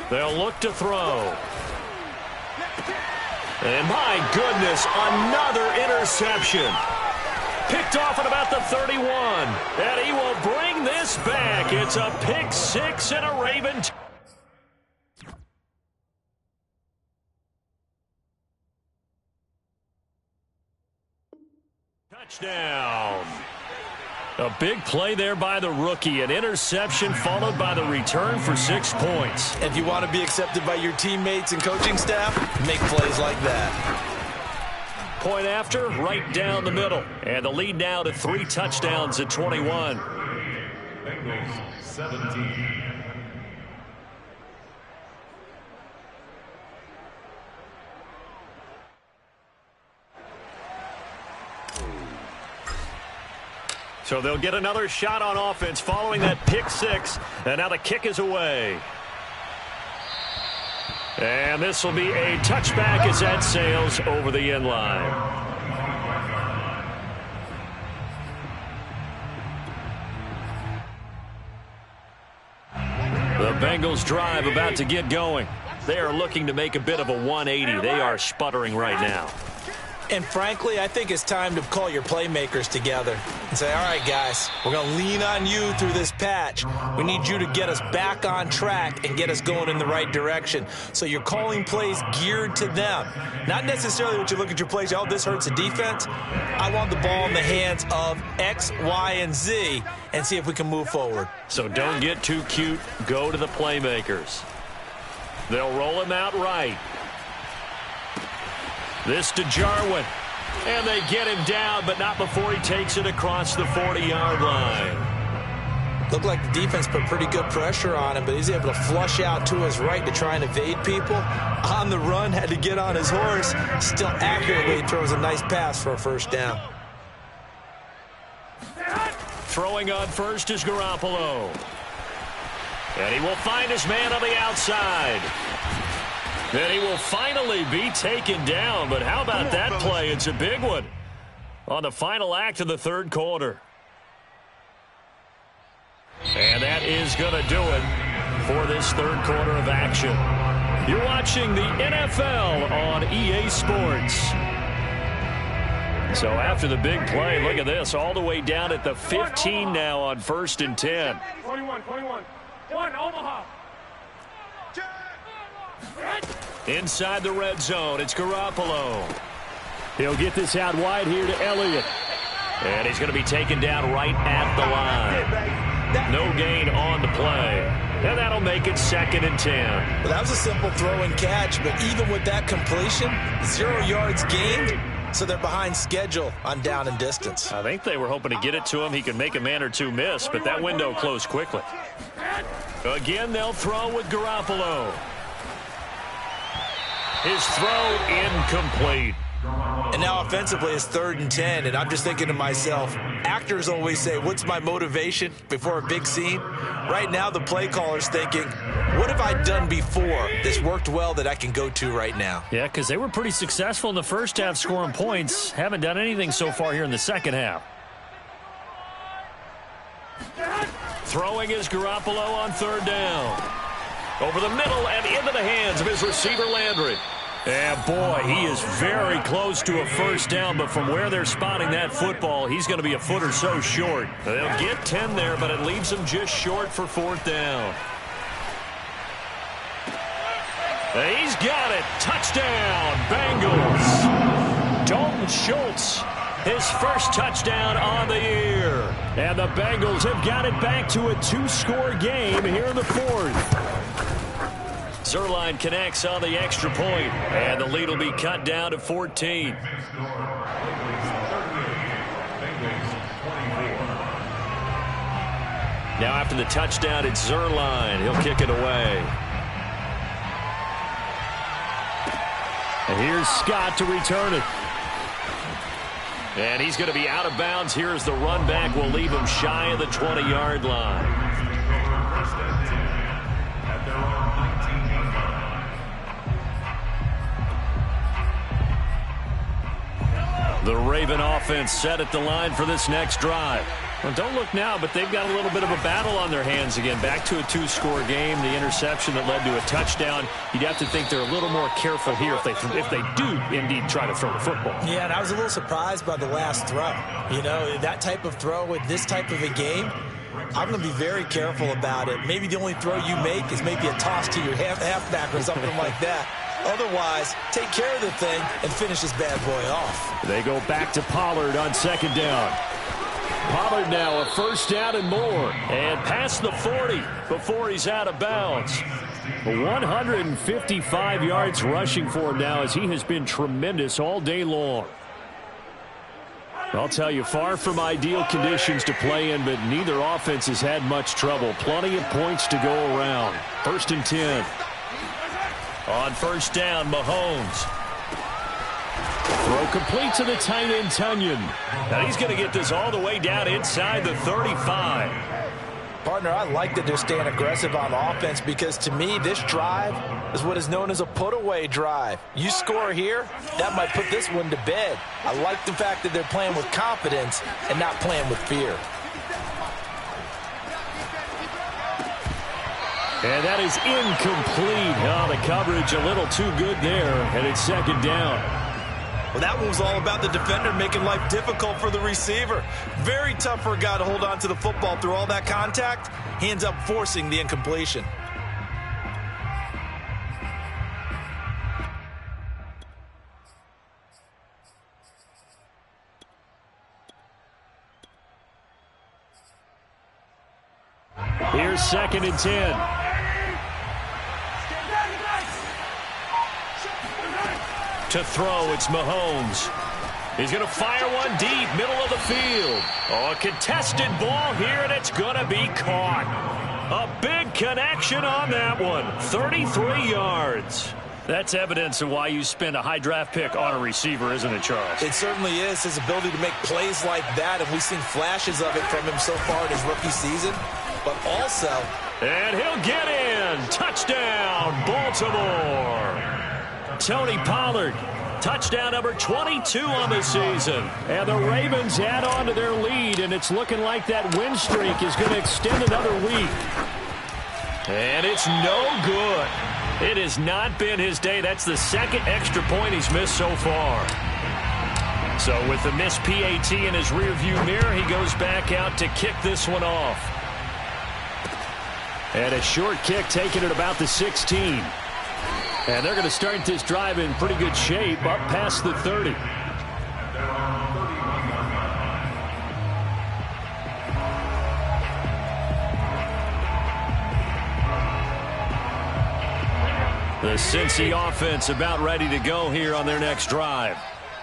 Speaker 2: They'll look to throw. And my goodness, another interception. Picked off at about the 31. And he will bring this back. It's a pick 6 and a Raven. Touchdown. A big play there by the rookie. An interception followed by the return for 6 points.
Speaker 7: If you want to be accepted by your teammates and coaching staff, make plays like that.
Speaker 2: Point after, right down the middle. And the lead now to 3 touchdowns at 21.
Speaker 6: Bengals 17.
Speaker 2: So they'll get another shot on offense following that pick six. And now the kick is away. And this will be a touchback as that sails over the end line. The Bengals drive about to get going. They are looking to make a bit of a 180. They are sputtering right now.
Speaker 7: And frankly, I think it's time to call your playmakers together and say, all right, guys, we're going to lean on you through this patch. We need you to get us back on track and get us going in the right direction. So you're calling plays geared to them. Not necessarily what you look at your plays, oh, this hurts the defense. I want the ball in the hands of X, Y, and Z and see if we can move forward.
Speaker 2: So don't get too cute. Go to the playmakers. They'll roll him out right. This to Jarwin. And they get him down, but not before he takes it across the 40-yard line.
Speaker 7: Looked like the defense put pretty good pressure on him, but he's able to flush out to his right to try and evade people. On the run, had to get on his horse. Still accurately throws a nice pass for a first down.
Speaker 2: Throwing on first is Garoppolo. And he will find his man on the outside. Then he will finally be taken down. But how about that play? It's a big one on the final act of the third quarter. And that is going to do it for this third quarter of action. You're watching the NFL on EA Sports. So after the big play, look at this, all the way down at the 15 now on 1st and 10.
Speaker 6: 21. 1, Omaha.
Speaker 2: Inside the red zone, it's Garoppolo. He'll get this out wide here to Elliott. And he's going to be taken down right at the line. No gain on the play. And that'll make it 2nd and 10.
Speaker 7: Well, that was a simple throw and catch, but even with that completion, 0 yards gained, so they're behind schedule on down and distance.
Speaker 2: I think they were hoping to get it to him. He could make a man or two miss, but that window closed quickly. Again, they'll throw with Garoppolo. His throw incomplete.
Speaker 7: And now offensively it's 3rd and 10, and I'm just thinking to myself, actors always say, what's my motivation before a big scene? Right now the play caller's thinking, what have I done before that's worked well that I can go to right now?
Speaker 2: Yeah, because they were pretty successful in the first half scoring points. Haven't done anything so far here in the second half. Throwing is Garoppolo on 3rd down. Over the middle and into the hands of his receiver, Landry. And, boy, he is very close to a first down, but from where they're spotting that football, he's going to be a foot or so short. They'll get 10 there, but it leaves them just short for 4th down. And he's got it. Touchdown, Bengals. Dalton Schultz, his first touchdown on the year. And the Bengals have got it back to a 2-score game here in the 4th. Zerline connects on the extra point, and the lead will be cut down to 14. Now after the touchdown, it's Zerline. He'll kick it away. And here's Scott to return it. And he's going to be out of bounds. Here's the run back. Will leave him shy of the 20-yard line. The Raven offense set at the line for this next drive. Well, don't look now, but they've got a little bit of a battle on their hands again. Back to a 2-score game. The interception that led to a touchdown. You'd have to think they're a little more careful here if they do indeed try to throw the football.
Speaker 7: Yeah, and I was a little surprised by the last throw. You know, that type of throw with this type of a game, I'm going to be very careful about it. Maybe the only throw you make is maybe a toss to your halfback or something like that. Otherwise, take care of the thing and finish this bad boy off.
Speaker 2: They go back to Pollard on 2nd down. Pollard now a first down and more. And past the 40 before he's out of bounds. 155 yards rushing for him now as he has been tremendous all day long. I'll tell you, far from ideal conditions to play in, but neither offense has had much trouble. Plenty of points to go around. 1st and 10. On 1st down, Mahomes.
Speaker 4: Throw complete to the tight end, Tunyon.
Speaker 2: Now he's going to get this all the way down inside the 35.
Speaker 3: Partner, I like that they're staying aggressive on offense because, to me, this drive is what is known as a put-away drive. You score here, that might put this one to bed. I like the fact that they're playing with confidence and not playing with fear.
Speaker 4: And that is incomplete. Oh, the coverage a little too good there, and it's second down.
Speaker 7: Well, that one was all about the defender making life difficult for the receiver. Very tough for a guy to hold on to the football through all that contact. He ends up forcing the incompletion.
Speaker 4: Here's 2nd and 10.
Speaker 2: To throw, it's Mahomes. He's going to fire one deep, middle of the field. Oh, a contested ball here, and it's going to be caught. A big connection on that one. 33 yards. That's evidence of why you spend a high draft pick on a receiver, isn't it, Charles?
Speaker 7: It certainly is, his ability to make plays like that, and we've seen flashes of it from him so far in his rookie season. But also...
Speaker 2: And he'll get in. Touchdown, Baltimore. Tony Pollard, touchdown number 22 on the season.
Speaker 4: And the Ravens add on to their lead, and it's looking like that win streak is going to extend another week.
Speaker 2: And it's no good. It has not been his day. That's the second extra point he's missed so far. So with the missed PAT in his rearview mirror, he goes back out to kick this one off.
Speaker 4: And a short kick taken at about the 16. And they're going to start this drive in pretty good shape up past the 30.
Speaker 2: The Cincy offense about ready to go here on their next drive.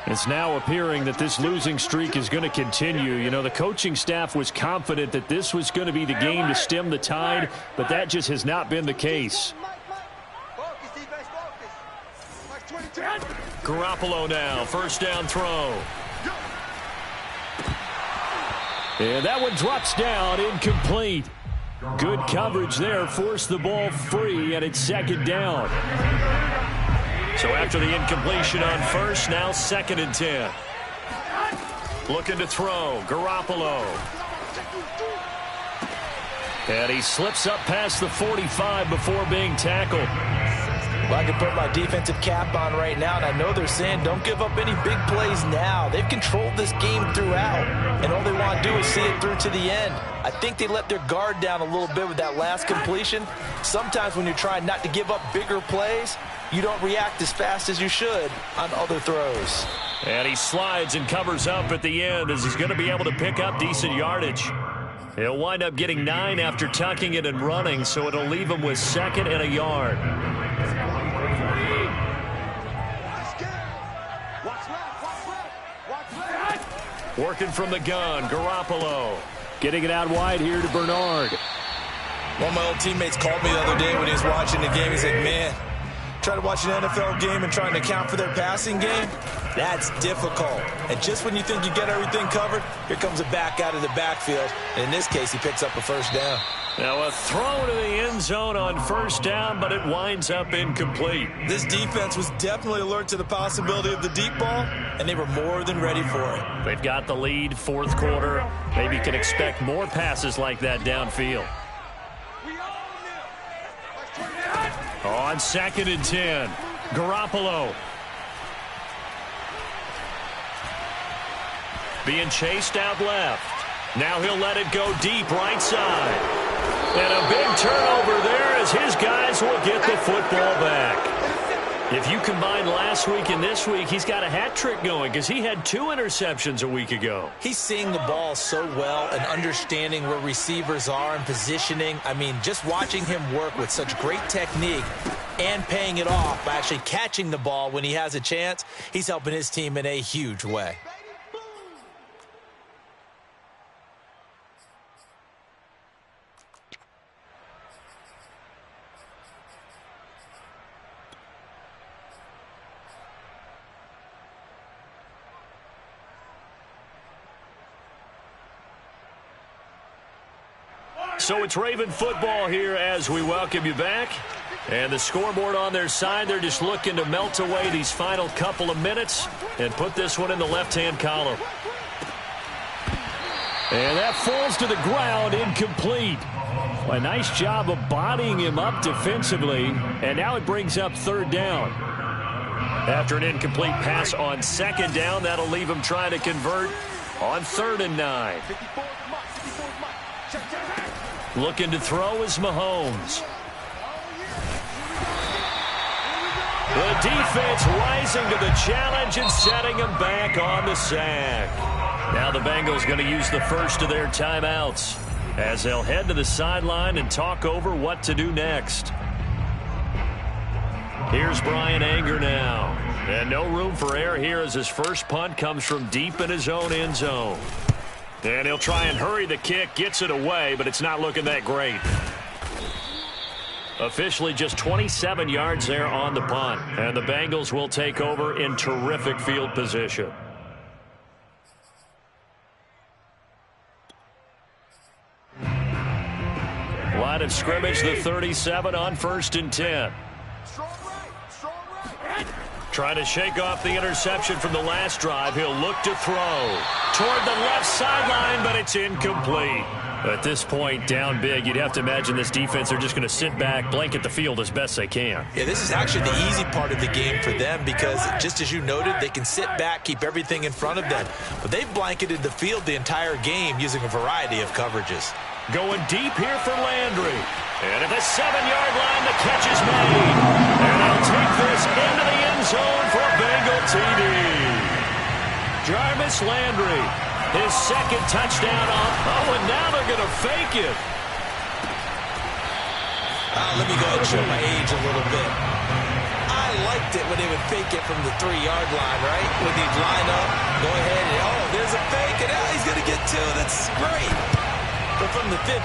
Speaker 4: It's now appearing that this losing streak is going to continue. You know, the coaching staff was confident that this was going to be the game to stem the tide, but that just has not been the case.
Speaker 2: Garoppolo now, first down throw.
Speaker 4: And that one drops down, incomplete. Good coverage there, forced the ball free, and it's second down.
Speaker 2: So after the incompletion on first, now 2nd and 10. Looking to throw, Garoppolo.
Speaker 4: And he slips up past the 45 before being tackled.
Speaker 3: Well, I can put my defensive cap on right now, and I know they're saying don't give up any big plays now. They've controlled this game throughout, and all they want to do is see it through to the end. I think they let their guard down a little bit with that last completion. Sometimes when you're trying not to give up bigger plays, you don't react as fast as you should on other throws.
Speaker 2: And he slides and covers up at the end as he's going to be able to pick up decent yardage. He'll wind up getting 9 after tucking it and running, so it'll leave him with 2nd and a yard. Working from the gun, Garoppolo.
Speaker 4: Getting it out wide here to Bernard.
Speaker 7: One of my old teammates called me the other day when he was watching the game. He said, man, trying to watch an NFL game and trying to account for their passing game, that's difficult. And just when you think you get everything covered, here comes a back out of the backfield. And in this case, he picks up a first down.
Speaker 2: Now a throw to the end zone on first down, but it winds up incomplete.
Speaker 7: This defense was definitely alert to the possibility of the deep ball, and they were more than ready for it.
Speaker 2: They've got the lead, 4th quarter. Maybe can expect more passes like that downfield. On 2nd and 10, Garoppolo. Being chased out left. Now he'll let it go deep right side. And a big turnover there as his guys will get the football back. If you combine last week and this week, he's got a hat trick going because he had 2 interceptions a week ago.
Speaker 7: He's seeing the ball so well and understanding where receivers are and positioning. I mean, just watching him work with such great technique and paying it off by actually catching the ball when he has a chance, he's helping his team in a huge way.
Speaker 2: So it's Raven football here as we welcome you back. And the scoreboard on their side, they're just looking to melt away these final couple of minutes and put this one in the left-hand column. And that falls to the ground, incomplete. A nice job of bodying him up defensively, and now it brings up third down. After an incomplete pass on second down, that'll leave him trying to convert on 3rd and 9. Looking to throw is Mahomes. The defense rising to the challenge and setting him back on the sack. Now the Bengals going to use the first of their timeouts as they'll head to the sideline and talk over what to do next. Here's Brian Anger now. And no room for error here as his first punt comes from deep in his own end zone. And he'll try and hurry the kick, gets it away, but it's not looking that great. Officially just 27 yards there on the punt. And the Bengals will take over in terrific field position. Line of scrimmage, the 37 on 1st and 10. Trying to shake off the interception from the last drive. He'll look to throw toward the left sideline, but it's incomplete. At this point, down big, you'd have to imagine this defense are just going to sit back, blanket the field as best they can.
Speaker 7: Yeah, this is actually the easy part of the game for them because, just as you noted, they can sit back, keep everything in front of them. But they've blanketed the field the entire game using a variety of coverages.
Speaker 2: Going deep here for Landry. And at the 7-yard line, the catch is made. And he'll take this into the end zone for a Bengal TD. Jarvis Landry, his second touchdown off. Oh, and now they're going to fake it.
Speaker 7: Let me go ahead and show my age a little bit. I liked it when they would fake it from the 3-yard line, right? When they'd line up, go ahead, and oh, there's a fake, and now he's going to get 2. That's great. But from the 15,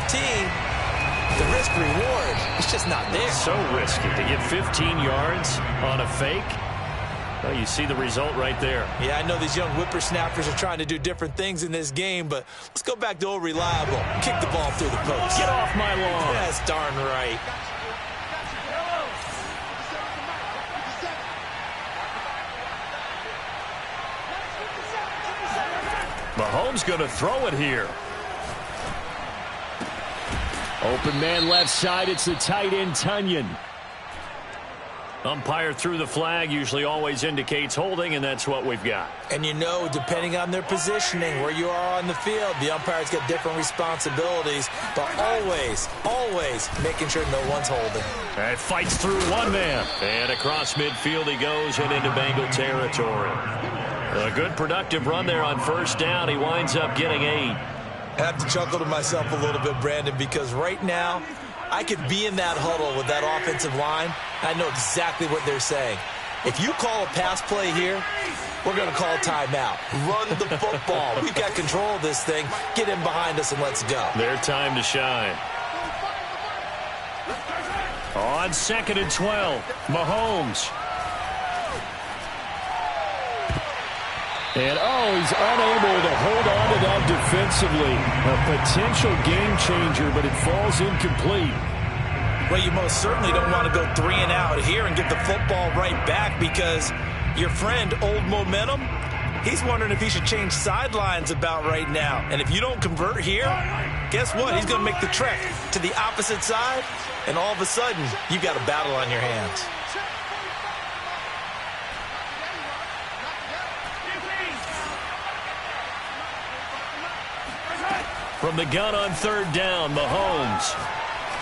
Speaker 7: the risk-reward is just not there.
Speaker 2: So risky to get 15 yards on a fake. Well, you see the result right there.
Speaker 7: Yeah, I know these young whippersnappers are trying to do different things in this game, but let's go back to old reliable. Kick the ball through the post.
Speaker 2: Get off my lawn.
Speaker 7: That's darn right.
Speaker 2: Mahomes going to throw it here.
Speaker 4: Open man left side. It's the tight end, Tunyon.
Speaker 2: Umpire threw the flag, usually always indicates holding, and that's what we've got.
Speaker 7: And you know, depending on their positioning, where you are on the field, the umpire's got different responsibilities, but always, always making sure no one's holding.
Speaker 2: And fights through one man. And across midfield he goes and into Bengal territory. A good productive run there on 1st down. He winds up getting 8.
Speaker 7: I have to chuckle to myself a little bit, Brandon, because right now I could be in that huddle with that offensive line. I know exactly what they're saying. If you call a pass play here, we're going to call timeout. Run the football. We've got control of this thing. Get in behind us and let's go.
Speaker 2: Their time to shine. On 2nd and 12, Mahomes.
Speaker 4: And, he's unable to hold on to that defensively. A potential game changer, but it falls incomplete.
Speaker 7: Well, you most certainly don't want to go 3 and out here and get the football right back because your friend, Old Momentum, he's wondering if he should change sidelines about right now. And if you don't convert here, guess what? He's going to make the trek to the opposite side, and all of a sudden, you've got a battle on your hands.
Speaker 2: From the gun on 3rd down, Mahomes.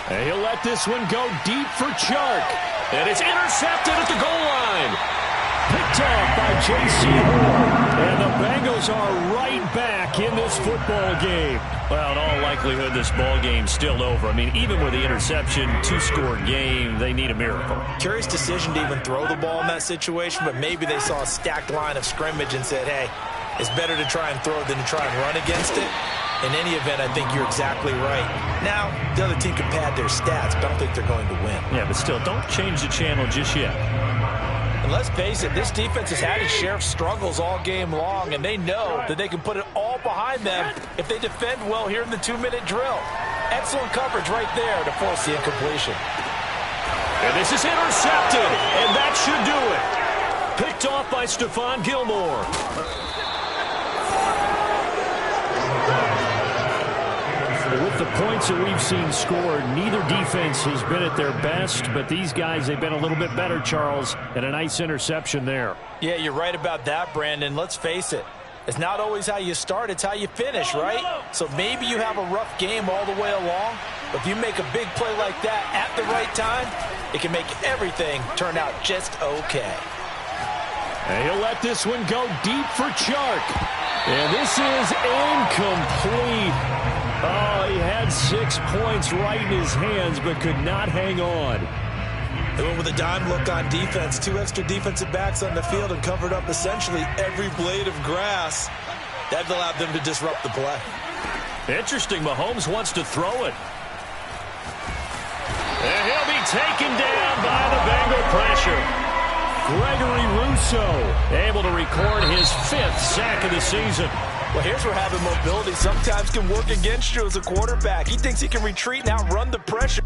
Speaker 4: And he'll let this one go deep for Chark.
Speaker 2: And it's intercepted at the goal line.
Speaker 4: Picked off by J.C. Horn. And the Bengals are right back in this football game.
Speaker 2: Well, in all likelihood, this ball game's still over. I mean, even with the interception, 2-score game, they need a miracle.
Speaker 7: Curious decision to even throw the ball in that situation, but maybe they saw a stacked line of scrimmage and said, hey, it's better to try and throw than to try and run against it. In any event, I think you're exactly right. Now, the other team can pad their stats, but I don't think they're going to win.
Speaker 2: Yeah, but still, don't change the channel just yet.
Speaker 7: And let's face it, this defense has had its share of struggles all game long, and they know that they can put it all behind them if they defend well here in the 2-minute drill.
Speaker 3: Excellent coverage right there to force the incompletion.
Speaker 2: And this is intercepted, and that should do it. Picked off by Stephon Gilmore. With the points that we've seen scored, neither defense has been at their best, but these guys, they've been a little bit better, Charles, and a nice interception there.
Speaker 3: Yeah, you're right about that, Brandon. Let's face it. It's not always how you start, it's how you finish, right? So maybe you have a rough game all the way along, but if you make a big play like that at the right time, it can make everything turn out just okay.
Speaker 4: And he'll let this one go deep for Chark. And this is incomplete. Oh, he had 6 points right in his hands, but could not hang on.
Speaker 7: They went with a dime look on defense. 2 extra defensive backs on the field and covered up essentially every blade of grass. That allowed them to disrupt the play.
Speaker 2: Interesting. Mahomes wants to throw it. And he'll be taken down by the Bengal pressure. Gregory Rousseau able to record his 5th sack of the season.
Speaker 3: Well, here's where having mobility sometimes can work against you as a quarterback. He thinks he can retreat and outrun the pressure.